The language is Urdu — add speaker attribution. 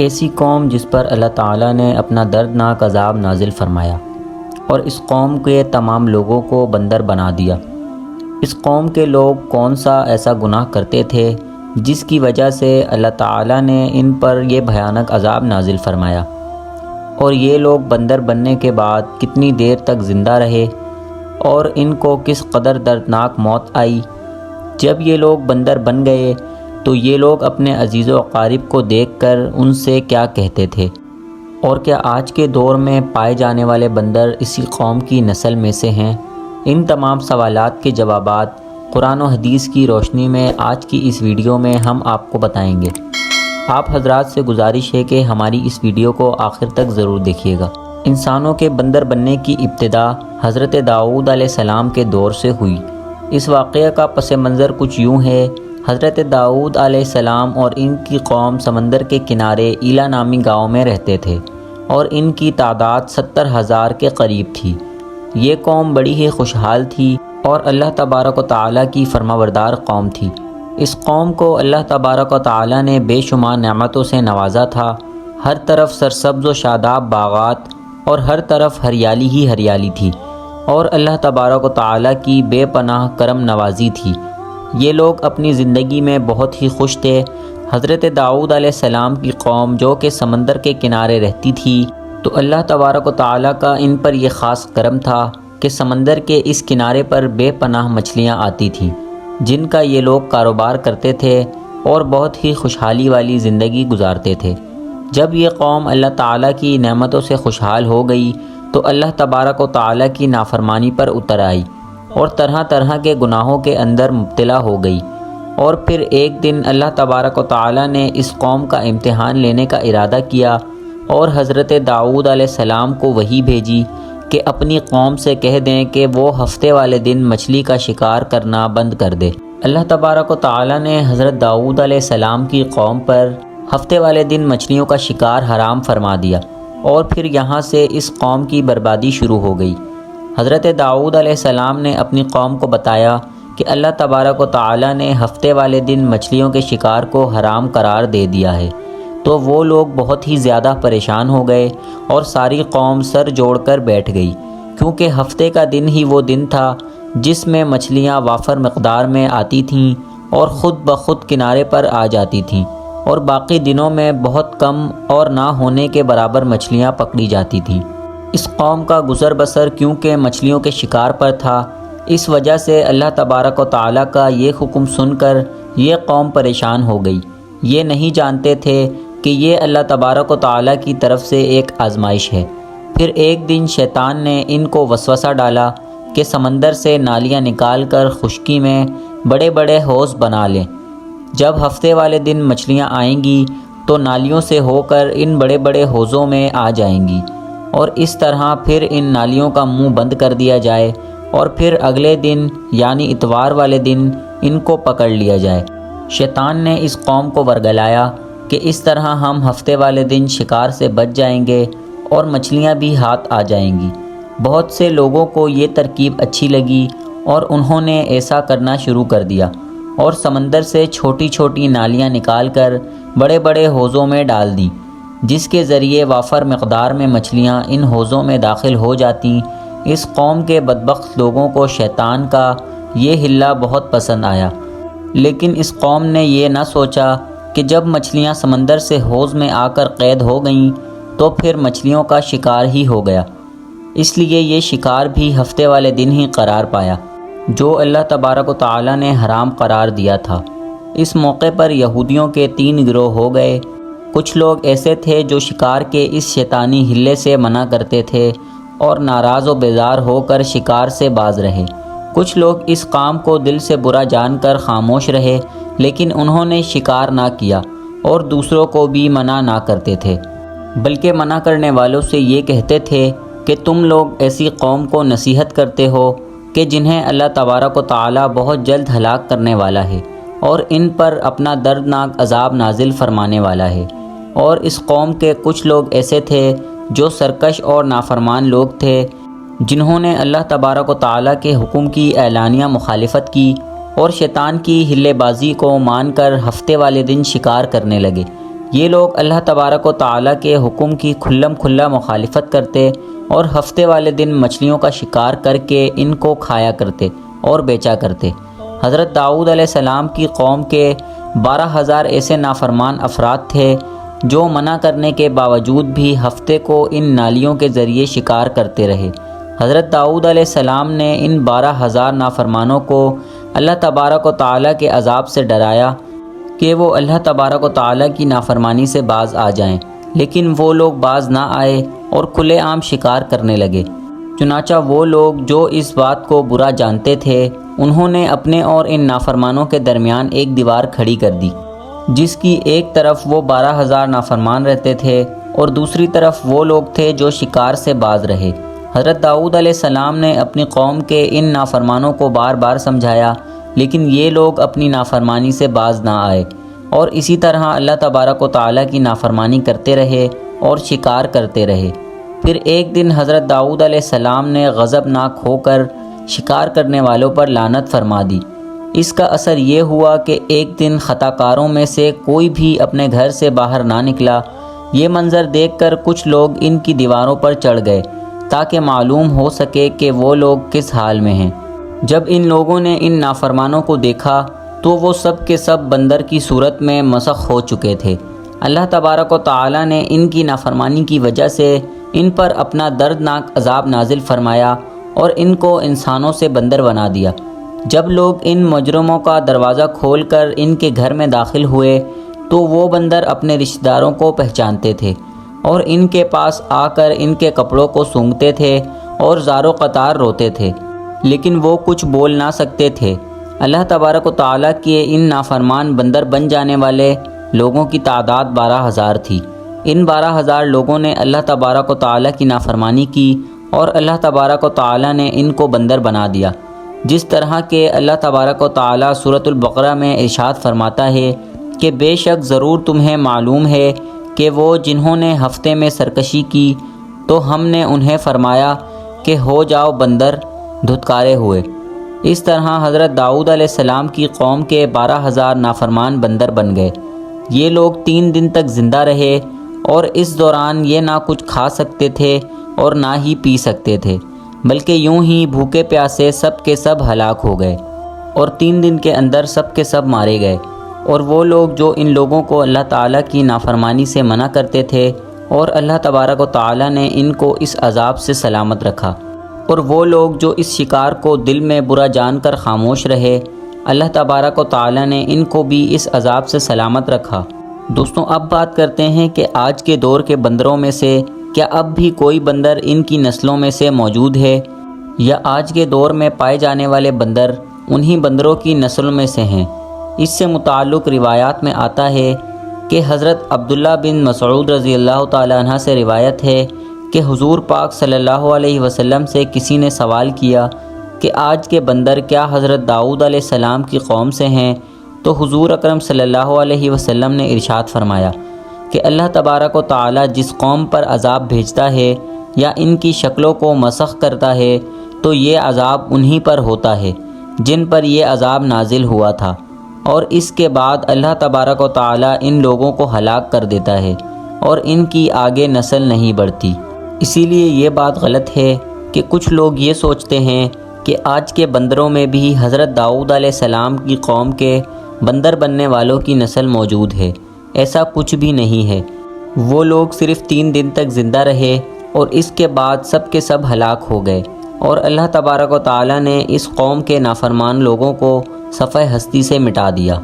Speaker 1: ایک ایسی قوم جس پر اللہ تعالیٰ نے اپنا دردناک عذاب نازل فرمایا اور اس قوم کے تمام لوگوں کو بندر بنا دیا۔ اس قوم کے لوگ کون سا ایسا گناہ کرتے تھے جس کی وجہ سے اللہ تعالیٰ نے ان پر یہ بھیانک عذاب نازل فرمایا، اور یہ لوگ بندر بننے کے بعد کتنی دیر تک زندہ رہے اور ان کو کس قدر دردناک موت آئی۔ جب یہ لوگ بندر بن گئے تو یہ لوگ اپنے عزیز و اقارب کو دیکھ کر ان سے کیا کہتے تھے؟ اور کیا آج کے دور میں پائے جانے والے بندر اسی قوم کی نسل میں سے ہیں؟ ان تمام سوالات کے جوابات قرآن و حدیث کی روشنی میں آج کی اس ویڈیو میں ہم آپ کو بتائیں گے۔ آپ حضرات سے گزارش ہے کہ ہماری اس ویڈیو کو آخر تک ضرور دیکھیے گا۔ انسانوں کے بندر بننے کی ابتدا حضرت داؤد علیہ السلام کے دور سے ہوئی۔ اس واقعہ کا پس منظر کچھ یوں ہے۔ حضرت داؤد علیہ السلام اور ان کی قوم سمندر کے کنارے ایلا نامی گاؤں میں رہتے تھے اور ان کی تعداد 70,000 کے قریب تھی۔ یہ قوم بڑی ہی خوشحال تھی اور اللہ تبارک و تعالیٰ کی فرمانبردار قوم تھی۔ اس قوم کو اللہ تبارک و تعالیٰ نے بے شمار نعمتوں سے نوازا تھا۔ ہر طرف سرسبز و شاداب باغات اور ہر طرف ہریالی ہی ہریالی تھی، اور اللہ تبارک و تعالیٰ کی بے پناہ کرم نوازی تھی۔ یہ لوگ اپنی زندگی میں بہت ہی خوش تھے۔ حضرت داؤد علیہ السلام کی قوم جو کہ سمندر کے کنارے رہتی تھی، تو اللہ تبارک و تعالیٰ کا ان پر یہ خاص کرم تھا کہ سمندر کے اس کنارے پر بے پناہ مچھلیاں آتی تھیں جن کا یہ لوگ کاروبار کرتے تھے اور بہت ہی خوشحالی والی زندگی گزارتے تھے۔ جب یہ قوم اللہ تعالیٰ کی نعمتوں سے خوشحال ہو گئی تو اللہ تبارک و تعالیٰ کی نافرمانی پر اتر آئی اور طرح طرح کے گناہوں کے اندر مبتلا ہو گئی۔ اور پھر ایک دن اللہ تبارک و تعالیٰ نے اس قوم کا امتحان لینے کا ارادہ کیا اور حضرت داؤد علیہ السلام کو وحی بھیجی کہ اپنی قوم سے کہہ دیں کہ وہ ہفتے والے دن مچھلی کا شکار کرنا بند کر دے۔ اللہ تبارک و تعالیٰ نے حضرت داؤد علیہ السلام کی قوم پر ہفتے والے دن مچھلیوں کا شکار حرام فرما دیا، اور پھر یہاں سے اس قوم کی بربادی شروع ہو گئی۔ حضرت داؤد علیہ السلام نے اپنی قوم کو بتایا کہ اللہ تبارک و تعالیٰ نے ہفتے والے دن مچھلیوں کے شکار کو حرام قرار دے دیا ہے، تو وہ لوگ بہت ہی زیادہ پریشان ہو گئے اور ساری قوم سر جوڑ کر بیٹھ گئی، کیونکہ ہفتے کا دن ہی وہ دن تھا جس میں مچھلیاں وافر مقدار میں آتی تھیں اور خود بخود کنارے پر آ جاتی تھیں، اور باقی دنوں میں بہت کم اور نہ ہونے کے برابر مچھلیاں پکڑی جاتی تھیں۔ اس قوم کا گزر بسر کیونکہ مچھلیوں کے شکار پر تھا، اس وجہ سے اللہ تبارک و تعالیٰ کا یہ حکم سن کر یہ قوم پریشان ہو گئی۔ یہ نہیں جانتے تھے کہ یہ اللہ تبارک و تعالیٰ کی طرف سے ایک آزمائش ہے۔ پھر ایک دن شیطان نے ان کو وسوسہ ڈالا کہ سمندر سے نالیاں نکال کر خشکی میں بڑے بڑے حوض بنا لیں۔ جب ہفتے والے دن مچھلیاں آئیں گی تو نالیوں سے ہو کر ان بڑے بڑے حوضوں میں آ جائیں گی، اور اس طرح پھر ان نالیوں کا منہ بند کر دیا جائے، اور پھر اگلے دن یعنی اتوار والے دن ان کو پکڑ لیا جائے۔ شیطان نے اس قوم کو ورگلایا کہ اس طرح ہم ہفتے والے دن شکار سے بچ جائیں گے اور مچھلیاں بھی ہاتھ آ جائیں گی۔ بہت سے لوگوں کو یہ ترکیب اچھی لگی اور انہوں نے ایسا کرنا شروع کر دیا، اور سمندر سے چھوٹی چھوٹی نالیاں نکال کر بڑے بڑے حوضوں میں ڈال دیں، جس کے ذریعے وافر مقدار میں مچھلیاں ان حوضوں میں داخل ہو جاتیں۔ اس قوم کے بدبخت لوگوں کو شیطان کا یہ حلہ بہت پسند آیا، لیکن اس قوم نے یہ نہ سوچا کہ جب مچھلیاں سمندر سے حوض میں آ کر قید ہو گئیں تو پھر مچھلیوں کا شکار ہی ہو گیا، اس لیے یہ شکار بھی ہفتے والے دن ہی قرار پایا جو اللہ تبارک و تعالیٰ نے حرام قرار دیا تھا۔ اس موقع پر یہودیوں کے 3 گروہ ہو گئے۔ کچھ لوگ ایسے تھے جو شکار کے اس شیطانی حلے سے منع کرتے تھے اور ناراض و بیزار ہو کر شکار سے باز رہے۔ کچھ لوگ اس کام کو دل سے برا جان کر خاموش رہے، لیکن انہوں نے شکار نہ کیا اور دوسروں کو بھی منع نہ کرتے تھے، بلکہ منع کرنے والوں سے یہ کہتے تھے کہ تم لوگ ایسی قوم کو نصیحت کرتے ہو کہ جنہیں اللہ تبارک و تعالیٰ بہت جلد ہلاک کرنے والا ہے اور ان پر اپنا دردناک عذاب نازل فرمانے والا ہے۔ اور اس قوم کے کچھ لوگ ایسے تھے جو سرکش اور نافرمان لوگ تھے، جنہوں نے اللہ تبارک و تعالیٰ کے حکم کی اعلانیہ مخالفت کی اور شیطان کی ہلے بازی کو مان کر ہفتے والے دن شکار کرنے لگے، یہ لوگ اللہ تبارک و تعالیٰ کے حکم کی کھلم کھلا مخالفت کرتے اور ہفتے والے دن مچھلیوں کا شکار کر کے ان کو کھایا کرتے اور بیچا کرتے۔ حضرت داؤد علیہ السلام کی قوم کے 12,000 ایسے نافرمان افراد تھے جو منع کرنے کے باوجود بھی ہفتے کو ان نالیوں کے ذریعے شکار کرتے رہے۔ حضرت داؤد علیہ السلام نے ان 12,000 نافرمانوں کو اللہ تبارک و تعالیٰ کے عذاب سے ڈرایا کہ وہ اللہ تبارک و تعالیٰ کی نافرمانی سے باز آ جائیں، لیکن وہ لوگ باز نہ آئے اور کھلے عام شکار کرنے لگے۔ چنانچہ وہ لوگ جو اس بات کو برا جانتے تھے انہوں نے اپنے اور ان نافرمانوں کے درمیان ایک دیوار کھڑی کر دی، جس کی ایک طرف وہ 12,000 نافرمان رہتے تھے اور دوسری طرف وہ لوگ تھے جو شکار سے باز رہے۔ حضرت داؤد علیہ السلام نے اپنی قوم کے ان نافرمانوں کو بار بار سمجھایا، لیکن یہ لوگ اپنی نافرمانی سے باز نہ آئے اور اسی طرح اللہ تبارک و تعالیٰ کی نافرمانی کرتے رہے اور شکار کرتے رہے۔ پھر ایک دن حضرت داؤد علیہ السلام نے غضبناک ہو کر شکار کرنے والوں پر لعنت فرما دی۔ اس کا اثر یہ ہوا کہ ایک دن خطا کاروں میں سے کوئی بھی اپنے گھر سے باہر نہ نکلا۔ یہ منظر دیکھ کر کچھ لوگ ان کی دیواروں پر چڑھ گئے تاکہ معلوم ہو سکے کہ وہ لوگ کس حال میں ہیں۔ جب ان لوگوں نے ان نافرمانوں کو دیکھا تو وہ سب کے سب بندر کی صورت میں مسخ ہو چکے تھے۔ اللہ تبارک و تعالیٰ نے ان کی نافرمانی کی وجہ سے ان پر اپنا دردناک عذاب نازل فرمایا اور ان کو انسانوں سے بندر بنا دیا۔ جب لوگ ان مجرموں کا دروازہ کھول کر ان کے گھر میں داخل ہوئے تو وہ بندر اپنے رشتہ داروں کو پہچانتے تھے اور ان کے پاس آ کر ان کے کپڑوں کو سونگھتے تھے اور زار و قطار روتے تھے، لیکن وہ کچھ بول نہ سکتے تھے۔ اللہ تبارک و تعالیٰ کے ان نافرمان بندر بن جانے والے لوگوں کی تعداد 12,000 تھی۔ ان 12,000 لوگوں نے اللہ تبارک و تعالیٰ کی نافرمانی کی اور اللہ تبارک و تعالیٰ نے ان کو بندر بنا دیا، جس طرح کہ اللہ تبارک و تعالیٰ سورۃ البقرہ میں ارشاد فرماتا ہے کہ بے شک ضرور تمہیں معلوم ہے کہ وہ جنہوں نے ہفتے میں سرکشی کی تو ہم نے انہیں فرمایا کہ ہو جاؤ بندر، دھتکارے ہوئے۔ اس طرح حضرت داؤد علیہ السلام کی قوم کے 12,000 نافرمان بندر بن گئے۔ یہ لوگ 3 دن تک زندہ رہے اور اس دوران یہ نہ کچھ کھا سکتے تھے اور نہ ہی پی سکتے تھے، بلکہ یوں ہی بھوکے پیاسے سب کے سب ہلاک ہو گئے اور 3 دن کے اندر سب کے سب مارے گئے۔ اور وہ لوگ جو ان لوگوں کو اللہ تعالیٰ کی نافرمانی سے منع کرتے تھے اور اللہ تبارک و تعالیٰ نے ان کو اس عذاب سے سلامت رکھا، اور وہ لوگ جو اس شکار کو دل میں برا جان کر خاموش رہے، اللہ تبارک و تعالیٰ نے ان کو بھی اس عذاب سے سلامت رکھا۔ دوستوں، اب بات کرتے ہیں کہ آج کے دور کے بندروں میں سے کیا اب بھی کوئی بندر ان کی نسلوں میں سے موجود ہے، یا آج کے دور میں پائے جانے والے بندر انہی بندروں کی نسل میں سے ہیں؟ اس سے متعلق روایات میں آتا ہے کہ حضرت عبداللہ بن مسعود رضی اللہ تعالیٰ عنہ سے روایت ہے کہ حضور پاک صلی اللہ علیہ وسلم سے کسی نے سوال کیا کہ آج کے بندر کیا حضرت داؤد علیہ السلام کی قوم سے ہیں؟ تو حضور اکرم صلی اللہ علیہ وسلم نے ارشاد فرمایا کہ اللہ تبارک و تعالیٰ جس قوم پر عذاب بھیجتا ہے یا ان کی شکلوں کو مسخ کرتا ہے تو یہ عذاب انہی پر ہوتا ہے جن پر یہ عذاب نازل ہوا تھا، اور اس کے بعد اللہ تبارک و تعالیٰ ان لوگوں کو ہلاک کر دیتا ہے اور ان کی آگے نسل نہیں بڑھتی۔ اسی لیے یہ بات غلط ہے کہ کچھ لوگ یہ سوچتے ہیں کہ آج کے بندروں میں بھی حضرت داؤد علیہ السلام کی قوم کے بندر بننے والوں کی نسل موجود ہے۔ ایسا کچھ بھی نہیں ہے۔ وہ لوگ صرف 3 دن تک زندہ رہے اور اس کے بعد سب کے سب ہلاک ہو گئے، اور اللہ تبارک و تعالیٰ نے اس قوم کے نافرمان لوگوں کو صفحہ ہستی سے مٹا دیا۔